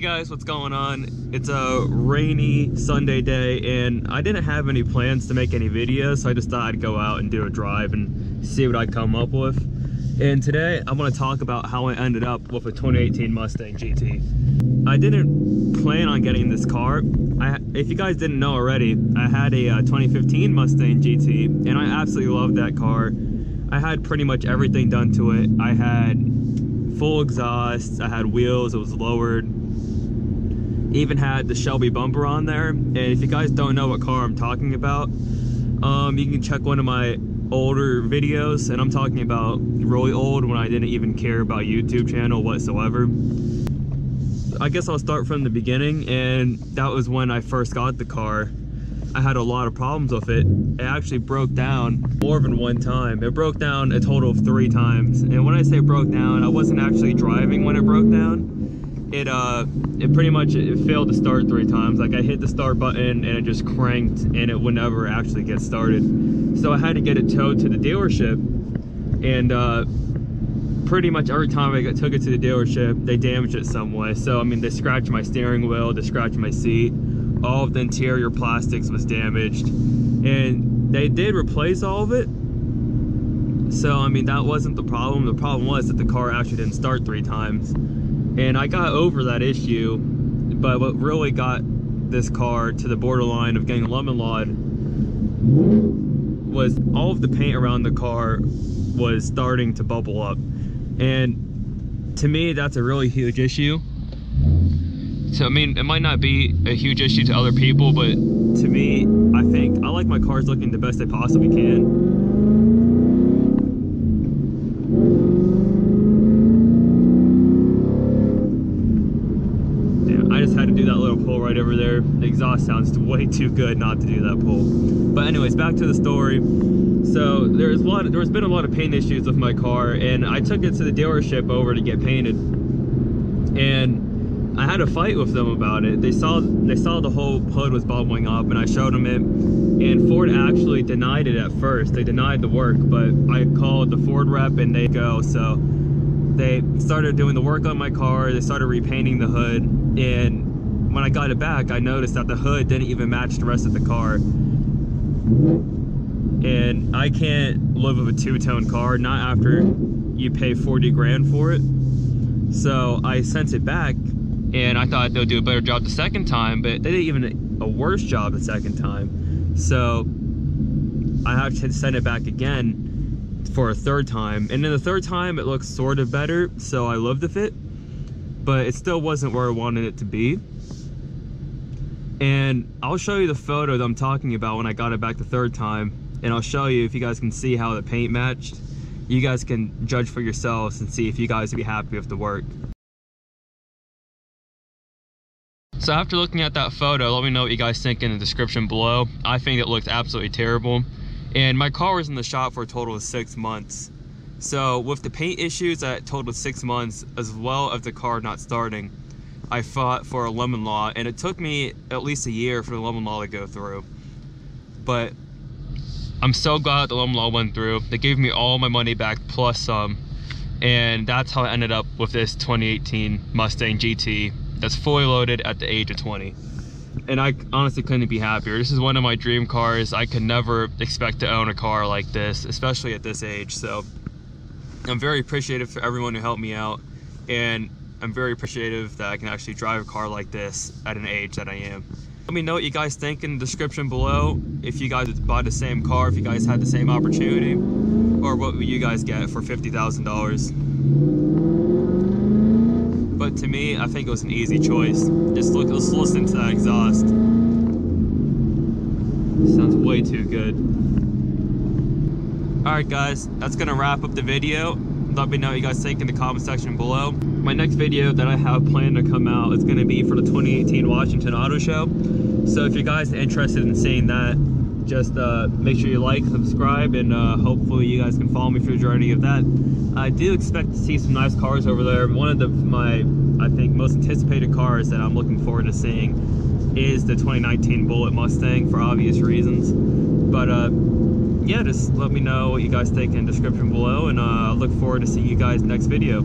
guys, what's going on? It's a rainy Sunday day and I didn't have any plans to make any videos, so I just thought I'd go out and do a drive and see what I come up with. And today I'm going to talk about how I ended up with a 2018 Mustang GT. I didn't plan on getting this car. If you guys didn't know already, I had a 2015 Mustang GT and I absolutely loved that car. I had pretty much everything done to it. I had full exhaust, I had wheels, it was lowered, even had the Shelby bumper on there. And if you guys don't know what car I'm talking about, you can check one of my older videos, and I'm talking about really old, when I didn't even care about YouTube channel whatsoever. I guess I'll start from the beginning, and that was when I first got the car. I had a lot of problems with it. It actually broke down more than one time. It broke down a total of 3 times. And when I say broke down, I wasn't actually driving when it broke down. It pretty much failed to start 3 times. Like, I hit the start button and it just cranked and it would never actually get started. So I had to get it towed to the dealership. And pretty much every time I took it to the dealership, they damaged it some way. So, I mean, they scratched my steering wheel, they scratched my seat. All of the interior plastics was damaged, and they did replace all of it. So, I mean, that wasn't the problem. The problem was that the car actually didn't start 3 times. And I got over that issue, but what really got this car to the borderline of getting MacLeod was all of the paint around the car was starting to bubble up. And to me, that's a really huge issue. So, I mean, it might not be a huge issue to other people, but to me, I think I like my cars looking the best they possibly can. Damn, I just had to do that little pull right over there. The exhaust sounds way too good not to do that pull. But anyways, back to the story. So there's been a lot of paint issues with my car, and I took it to the dealership over to get painted. And I had a fight with them about it. They saw the whole hood was bubbling up, and I showed them it, and Ford actually denied it at first. They denied the work, but I called the Ford rep and they go. So they started doing the work on my car. They started repainting the hood, and when I got it back, I noticed that the hood didn't even match the rest of the car. And I can't live with a 2-tone car, not after you pay 40 grand for it. So I sent it back, and I thought they'll do a better job the second time, but they did even a worse job the second time. So I have to send it back again for a 3rd time. And then the 3rd time, it looks sort of better, so I lived with it. But it still wasn't where I wanted it to be. And I'll show you the photo that I'm talking about when I got it back the 3rd time. And I'll show you, if you guys can see how the paint matched. You guys can judge for yourselves and see if you guys would be happy with the work. So after looking at that photo, let me know what you guys think in the description below. I think it looked absolutely terrible. And my car was in the shop for a total of 6 months. So with the paint issues that totaled 6 months, as well as the car not starting, I fought for a lemon law, and it took me at least a year for the lemon law to go through. But I'm so glad the lemon law went through. They gave me all my money back plus some. And that's how I ended up with this 2018 Mustang GT. That's fully loaded at the age of 20. And I honestly couldn't be happier. This is one of my dream cars. I could never expect to own a car like this, especially at this age. So I'm very appreciative for everyone who helped me out. And I'm very appreciative that I can actually drive a car like this at an age that I am. Let me know what you guys think in the description below. If you guys bought the same car, if you guys had the same opportunity, or what would you guys get for $50,000? But to me, I think it was an easy choice. Let's listen to that exhaust. Sounds way too good. Alright guys, that's gonna wrap up the video. Let me know what you guys think in the comment section below. My next video that I have planned to come out is gonna be for the 2018 Washington Auto Show. So if you guys are interested in seeing that, just make sure you like, subscribe, and hopefully you guys can follow me through the journey of that. I do expect to see some nice cars over there. One of my, I think, most anticipated cars that I'm looking forward to seeing is the 2019 Bullitt Mustang, for obvious reasons. But yeah, just let me know what you guys think in the description below, and I look forward to seeing you guys next video.